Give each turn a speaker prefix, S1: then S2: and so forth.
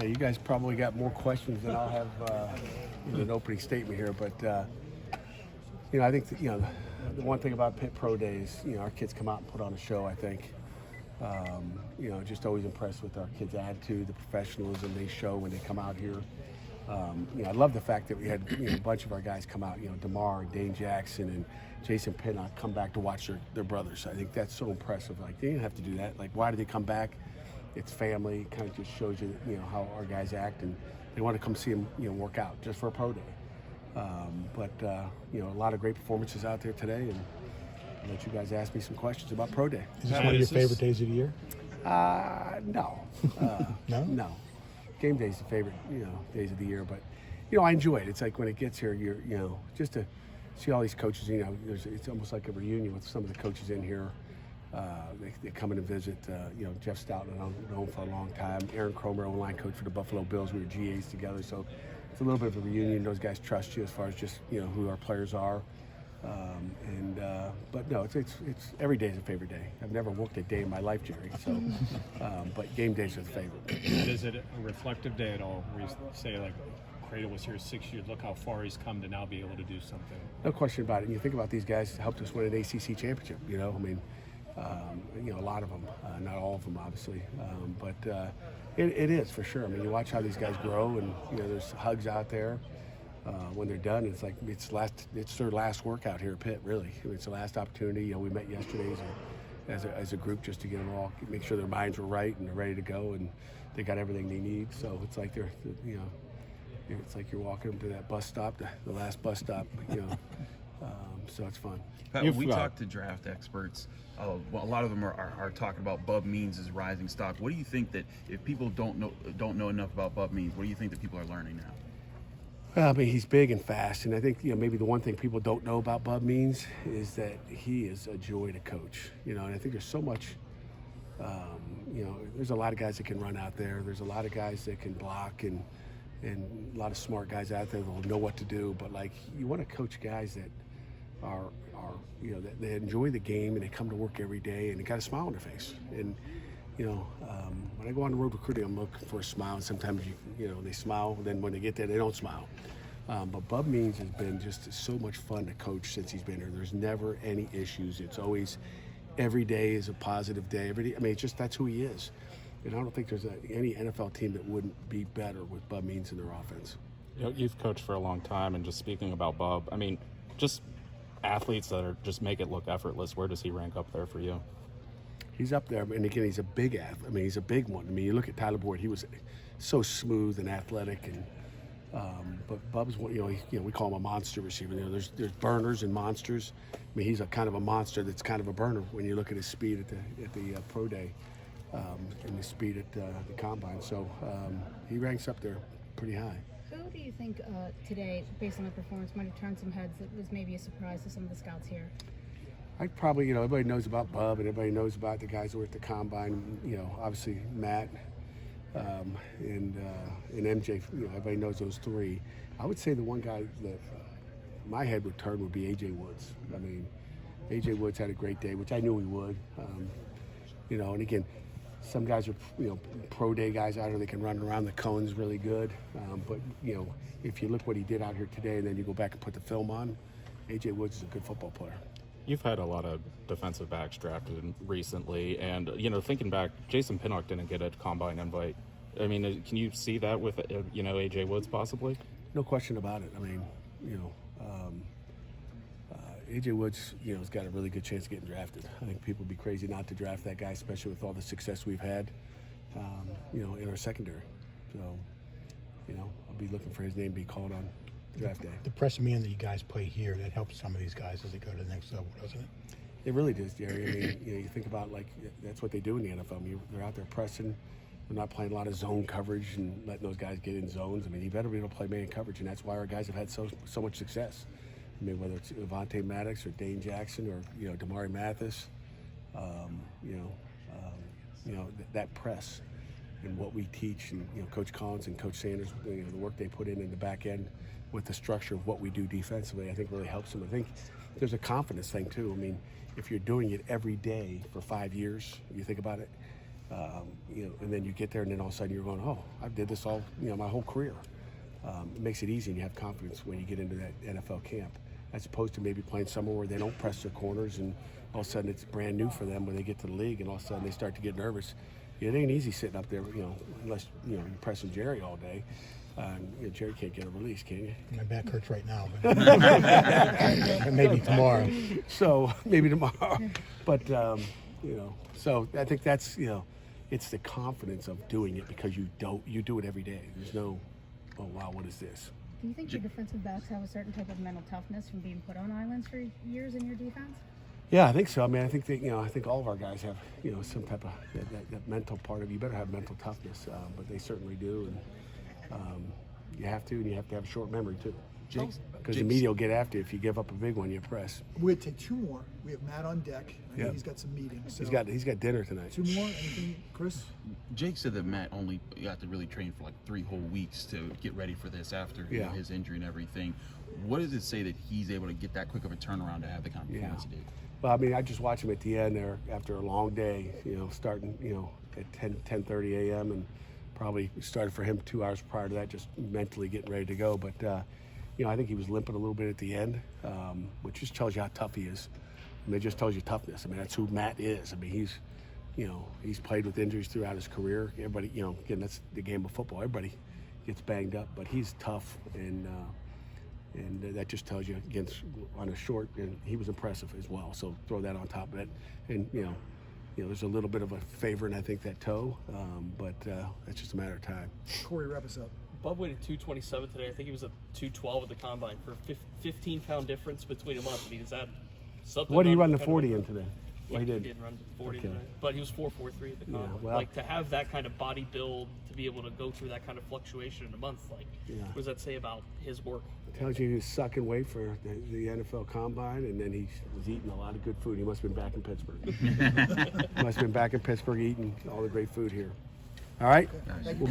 S1: Yeah, you guys probably got more questions than I'll have in an opening statement here, but I think the one thing about Pitt Pro Days, our kids come out and put on a show. I think, just always impressed with our kids' attitude, the professionalism they show when they come out here. I love the fact that we had a bunch of our guys come out. DeMar, Dane Jackson, and Jason Pinnock come back to watch their brothers. I think that's so impressive. Like, they didn't have to do that. Like, why did they come back? It's family. It kind of just shows you, how our guys act, and they want to come see them, work out just for a pro day. But a lot of great performances out there today, and I'll let you guys ask me some questions about pro day.
S2: Is this one of your favorite days of the year?
S1: No.
S2: No?
S1: No. Game day is the favorite, days of the year, but I enjoy it. It's like when it gets here, you're, just to see all these coaches. It's almost like a reunion with some of the coaches in here. They come in and visit. Jeff Stoughton, I've known for a long time. Aaron Cromer, O-line coach for the Buffalo Bills. We were GAs together, so it's a little bit of a reunion. Those guys trust you as far as just who our players are. But no, it's every day is a favorite day. I've never worked a day in my life, Jerry. So, but game days are the favorite.
S3: Is it a reflective day at all, where you say, like, Cradle was here 6 years, look how far he's come to now be able to do something?
S1: No question about it. And you think about these guys helped us win an ACC championship. A lot of them, not all of them, obviously, but it is for sure. You watch how these guys grow, and there's hugs out there. When they're done, it's like it's their last workout here at Pitt. Really, it's the last opportunity. We met yesterday as a group just to get them all, make sure their minds were right and they're ready to go, and they got everything they need. So it's like it's like you're walking them to that bus stop, the last bus stop. So it's fun.
S4: Pat, when we talk to draft experts, a lot of them are talking about Bub Means as rising stock. What do you think that if people don't know enough about Bub Means, what do you think that people are learning now?
S1: Well, he's big and fast, and I think maybe the one thing people don't know about Bub Means is that he is a joy to coach. And I think there's so much. There's a lot of guys that can run out there. There's a lot of guys that can block, and a lot of smart guys out there that will know what to do. But you want to coach guys that are that they enjoy the game and they come to work every day and they got a smile on their face. And when I go on the road recruiting, I'm looking for a smile, and sometimes they smile, and then when they get there, they don't smile. But Bub Means has been just so much fun to coach since he's been here. There's never any issues. It's always every day is a positive day. Every day, it's just that's who he is. And I don't think there's any NFL team that wouldn't be better with Bub Means in their offense.
S5: You've coached for a long time, and just speaking about Bub, just athletes that just make it look effortless, where does he rank up there for you?
S1: He's up there, and again, he's a big athlete. He's a big one. You look at Tyler Boyd; he was so smooth and athletic, and but Bub's one. We call him a monster receiver. There's burners and monsters. He's a kind of a monster that's kind of a burner when you look at his speed at the pro day, and his speed at the combine. So he ranks up there pretty high.
S6: Who do you think today, based on the performance, might have turned some heads that was maybe a surprise to some of the scouts here?
S1: I probably, everybody knows about Bub, and everybody knows about the guys who were at the combine. Obviously Matt and MJ. Everybody knows those three. I would say the one guy that my head would turn would be AJ Woods. AJ Woods had a great day, which I knew he would. And again, some guys are pro day guys out here. They can run around the cones really good. But if you look what he did out here today, and then you go back and put the film on, AJ Woods is a good football player.
S5: You've had a lot of defensive backs drafted recently, and thinking back, Jason Pinnock didn't get a combine invite. Can you see that with AJ Woods possibly?
S1: No question about it. AJ Woods, has got a really good chance of getting drafted. I think people would be crazy not to draft that guy, especially with all the success we've had, in our secondary. So, I'll be looking for his name to be called on draft day.
S2: The press man that you guys play here, that helps some of these guys as they go to the next level, doesn't it?
S1: It really does, Jerry. You think about that's what they do in the NFL. They're out there pressing. They're not playing a lot of zone coverage and letting those guys get in zones. You better be able to play man coverage, and that's why our guys have had so much success. Whether it's Avonte Maddox or Dane Jackson or Damari Mathis, that press and what we teach, and Coach Collins and Coach Sanders, the work they put in the back end with the structure of what we do defensively, I think really helps them. I think there's a confidence thing too. If you're doing it every day for 5 years, you think about it, And then you get there, and then all of a sudden you're going, oh, I did this all, my whole career. It makes it easy, and you have confidence when you get into that NFL camp, as opposed to maybe playing somewhere where they don't press their corners, and all of a sudden it's brand new for them when they get to the league, and all of a sudden they start to get nervous. It ain't easy sitting up there, unless you're pressing Jerry all day. Jerry can't get a release, can you?
S2: My back hurts right now, but maybe tomorrow.
S1: So maybe tomorrow, but so I think that's it's the confidence of doing it because you do it every day. There's no, oh wow, what is this?
S6: Do you think your defensive backs have a certain type of mental toughness from being put on islands for years in your defense?
S1: Yeah, I think so. I mean, I think that I think all of our guys have some type of that mental part of you. Better have mental toughness, but they certainly do, and you have to, and you have to have a short memory too. Because the media will get after you if you give up a big one. You press.
S7: We'll take two more. We have Matt on deck. I know
S1: Yep.
S7: he's got some meetings. So.
S1: He's got dinner tonight.
S7: Two more. Anything, Chris?
S4: Jake said that Matt only got to really train for like 3 whole weeks to get ready for this after his injury and everything. What does it say that he's able to get that quick of a turnaround to have the kind of performance he did?
S1: Well, I mean, I just watched him at the end there after a long day, starting, at 10:30 a.m. and probably started for him 2 hours prior to that, just mentally getting ready to go. But, I think he was limping a little bit at the end, which just tells you how tough he is. I mean, it just tells you toughness. I mean, that's who Matt is. I mean, he's played with injuries throughout his career. Everybody, again, that's the game of football. Everybody gets banged up, but he's tough, and that just tells you against on a short. And he was impressive as well. So throw that on top of it, and there's a little bit of a favor in I think that toe, but it's just a matter of time.
S7: Corey, wrap us up.
S8: Bub weighed at 227 today. I think he was at 212 at the combine for 15-pound difference between him. I mean, is that something?
S1: What did he run the 40 in today?
S8: Yeah,
S1: Well,
S8: he
S1: he
S8: did run 40
S1: Okay.
S8: today, but he was 4.43 at the combine.
S1: well-
S8: Like to have that kind of body build, to be able to go through that kind of fluctuation in a month, like what does that say about his work?
S1: Tells you he's sucking weight for the NFL Combine, and then he was eating a lot of good food. He must have been back in Pittsburgh. Must have been back in Pittsburgh eating all the great food here. All right? Well, Matt.